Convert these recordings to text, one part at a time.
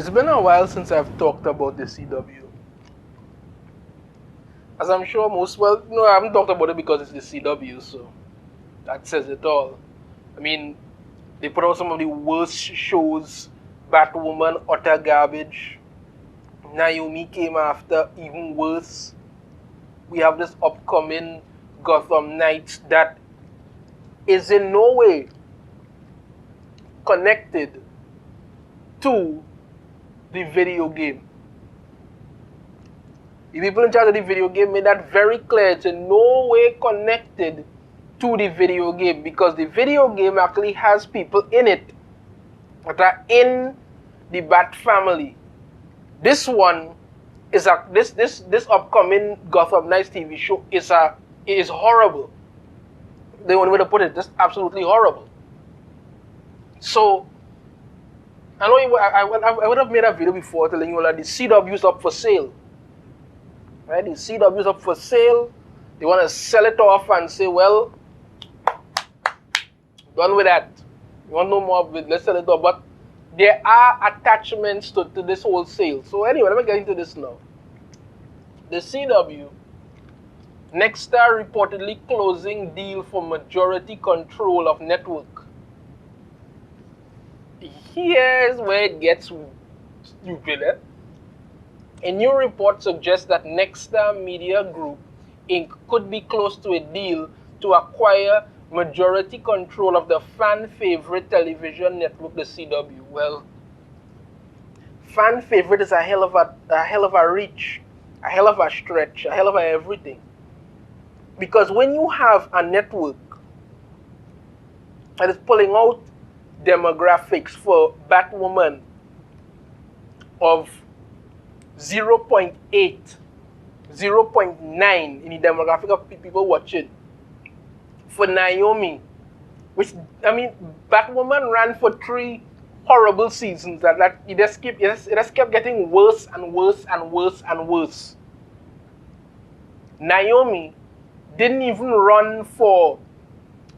It's been a while since I've talked about the CW. As I'm sure I haven't talked about it because it's the CW, so that says it all. I mean, they put out some of the worst shows. Batwoman, utter garbage. Naomi came after, even worse. We have this upcoming Gotham Knights that is in no way connected to the video game. The people in charge of the video game made that very clear. It's in no way connected to the video game because the video game actually has people in it that are in the Bat family. This one is this upcoming Gotham Knights TV show is horrible. The only way to put it, just absolutely horrible. So I know I would have made a video before telling you that the CW is up for sale. Right? The CW is up for sale. They want to sell it off and say, well, done with that. You want no more of it, let's sell it off. But there are attachments to this whole sale. So anyway, let me get into this now. The CW, Nexstar reportedly closing deal for majority control of network. Here's where it gets stupid. A new report suggests that Nexstar Media Group Inc. could be close to a deal to acquire majority control of the fan favorite television network, the CW. Well, fan favorite is a hell of a reach, a hell of a stretch, a hell of a everything. Because when you have a network that is pulling out demographics for Batwoman of 0.8, 0.9 in the demographic of people watching. For Naomi, which, I mean, Batwoman ran for 3 horrible seasons that it just kept getting worse and worse and worse and worse. Naomi didn't even run for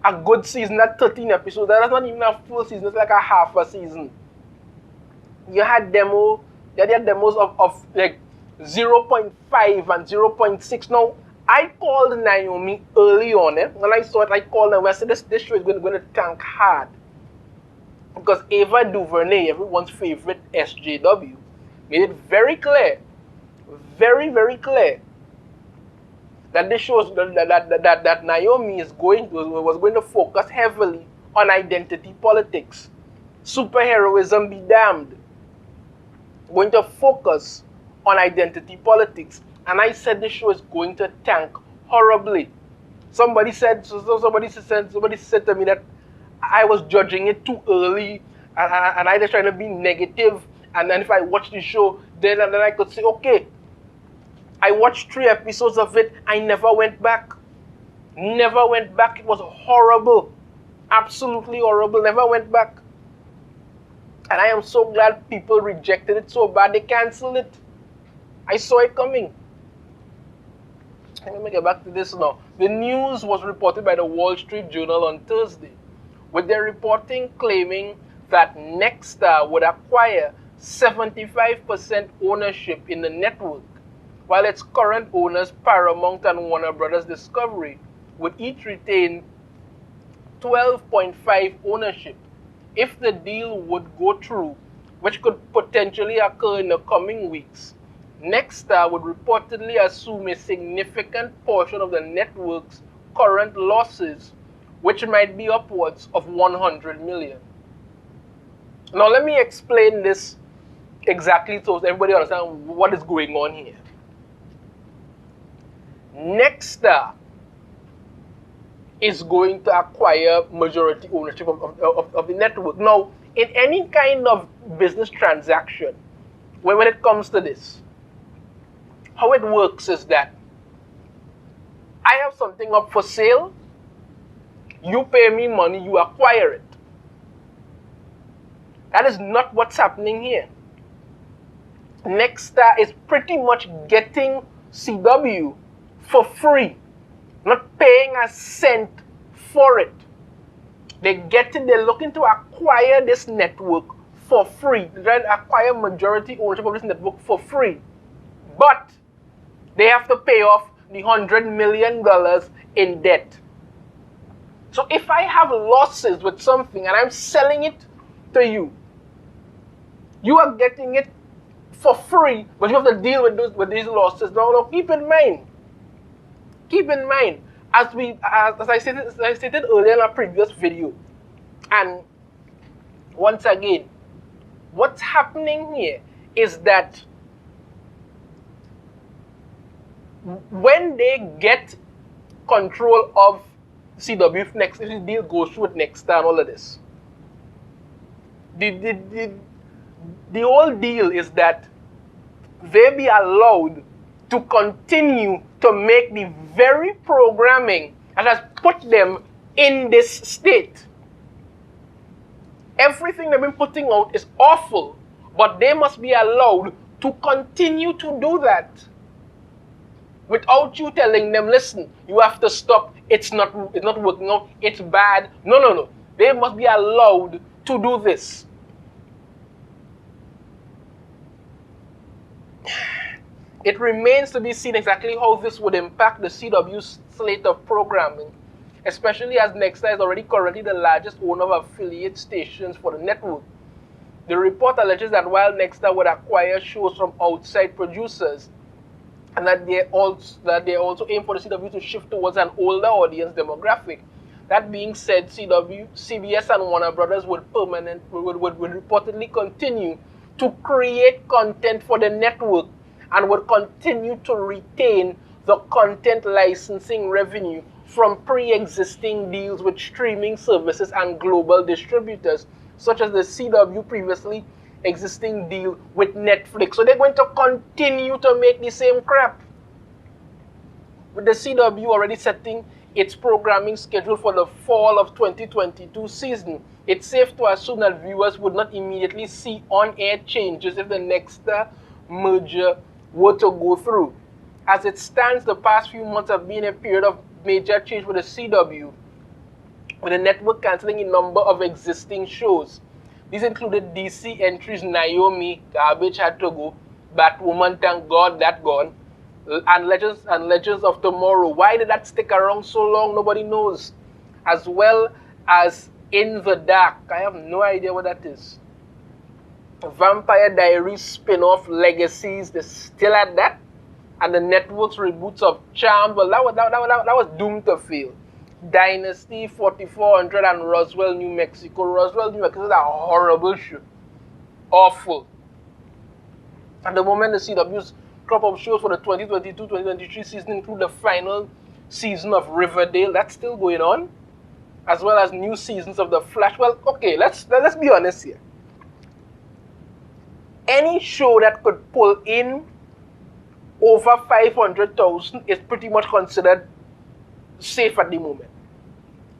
a good season, that 13 episodes. That's not even a full season, it's like a half a season. You had demos of like 0.5 and 0.6. Now, I called Naomi early on. When I saw it, I called her. I said, this show is going to tank hard. Because Ava DuVernay, everyone's favorite SJW, made it very clear, very, very clear, that this show that Naomi was going to focus heavily on identity politics. Superheroism be damned. Going to focus on identity politics. And I said this show is going to tank horribly. Somebody said to me that I was judging it too early and I was trying to be negative. And then if I watch the show, then I could say, okay, I watched 3 episodes of it. I never went back. Never went back. It was horrible. Absolutely horrible. Never went back. And I am so glad people rejected it so bad they canceled it. I saw it coming. Let me get back to this now. The news was reported by the Wall Street Journal on Thursday, with their reporting claiming that Nexstar would acquire 75% ownership in the network, while its current owners, Paramount and Warner Brothers Discovery, would each retain 12.5% ownership. If the deal would go through, which could potentially occur in the coming weeks, Nexstar would reportedly assume a significant portion of the network's current losses, which might be upwards of $100 million. Now let me explain this exactly so everybody understands what is going on here. Nexstar is going to acquire majority ownership of the network. Now, in any kind of business transaction, when it comes to this, how it works is that I have something up for sale, you pay me money, you acquire it. That is not what's happening here. Nexstar is pretty much getting CW for free, not paying a cent for it. They're looking to acquire this network for free. They try to acquire majority ownership of this network for free. But they have to pay off the $100 million in debt. So if I have losses with something and I'm selling it to you, you are getting it for free, but you have to deal with these losses. Now keep in mind, as I stated earlier in a previous video, and once again, what's happening here is that when they get control of CW, if the deal goes through with Nexstar and all of this, the whole deal is that they be allowed to continue to make the very programming that has put them in this state. Everything they've been putting out is awful, but they must be allowed to continue to do that without you telling them, listen, you have to stop, it's not working out, it's bad. No. They must be allowed to do this. It remains to be seen exactly how this would impact the CW's slate of programming, especially as Nexstar is already currently the largest owner of affiliate stations for the network. The report alleges that while Nexstar would acquire shows from outside producers, and that they also aim for the CW to shift towards an older audience demographic. That being said, CBS and Warner Brothers would reportedly continue to create content for the network and would continue to retain the content licensing revenue from pre-existing deals with streaming services and global distributors, such as the CW previously existing deal with Netflix. So they're going to continue to make the same crap. With the CW already setting its programming schedule for the fall of 2022 season, it's safe to assume that viewers would not immediately see on-air changes if the Nexstar merger were to go through. As it stands, the past few months have been a period of major change for the CW, with the network cancelling a number of existing shows. These included DC entries Naomi, Garbage Had to Go, Batwoman, thank God that gone, and Legends of Tomorrow. Why did that stick around so long? Nobody knows. As well as In the Dark. I have no idea what that is. Vampire Diaries spin-off Legacies, they're still at that. And the network's reboots of Charmed, well, that was doomed to fail. Dynasty, 4400, and Roswell, New Mexico. Roswell, New Mexico is a horrible show. Awful. At the moment, the CW's crop of shows for the 2022-2023 season include the final season of Riverdale. That's still going on. As well as new seasons of The Flash. Well, okay, let's be honest here. Any show that could pull in over 500,000 is pretty much considered safe at the moment.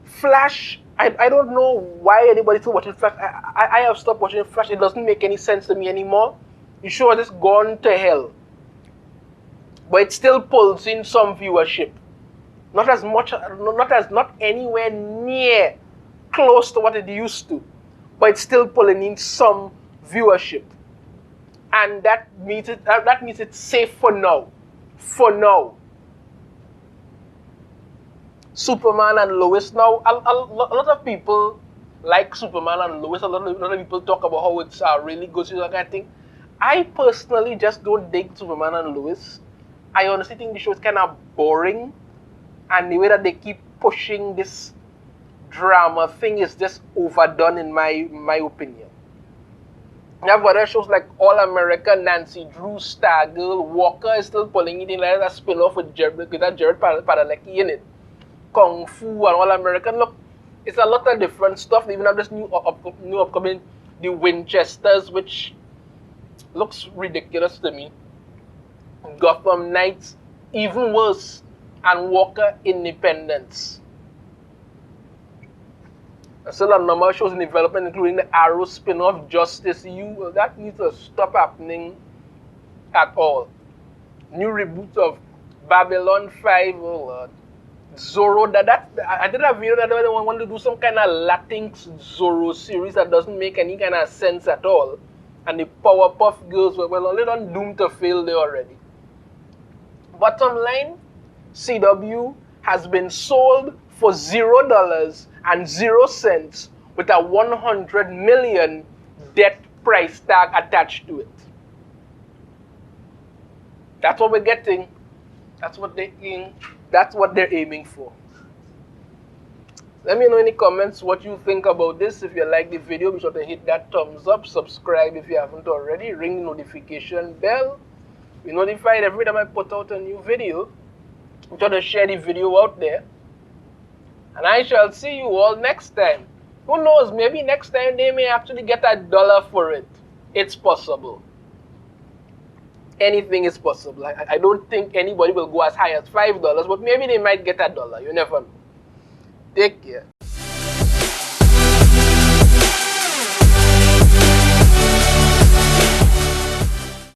Flash, I don't know why anybody's still watching Flash. I have stopped watching Flash. It doesn't make any sense to me anymore. The show has just gone to hell. But it still pulls in some viewership. Not as much, not anywhere near close to what it used to. But it's still pulling in some viewership. And that means it's safe for now. For now. Superman and Lois. Now, a lot of people like Superman and Lois. A lot of people talk about how it's really good. So I think, I personally just don't dig Superman and Lois. I honestly think the show is kind of boring. And the way that they keep pushing this drama thing is just overdone in my opinion. You have other shows like All America, Nancy Drew, Stargirl, Walker is still pulling it in like a spin-off with Jared Padalecki in it. Kung Fu and All American. Look, it's a lot of different stuff. They even have this new upcoming, The Winchesters, which looks ridiculous to me. Gotham Knights, even worse. And Walker Independence. There's still a number of shows in development, including the Arrow spin-off Justice U. Well, that needs to stop happening at all. New reboots of Babylon 5, oh Lord. Zorro, I did a video that I want to do some kind of Latinx Zorro series that doesn't make any kind of sense at all. And the Powerpuff Girls were only done doomed to fail there already. Bottom line, CW has been sold for $0 and 0 cents with a 100 million debt price tag attached to it. That's what we're getting. That's what they're aiming for. Let me know in the comments what you think about this. If you like the video, be sure to hit that thumbs up, subscribe if you haven't already, ring the notification bell. Be notified every time I put out a new video. Be sure to share the video out there. And I shall see you all next time. Who knows, maybe next time they may actually get $1 for it. It's possible. Anything is possible. I don't think anybody will go as high as $5, but maybe they might get $1. You never know. Take care.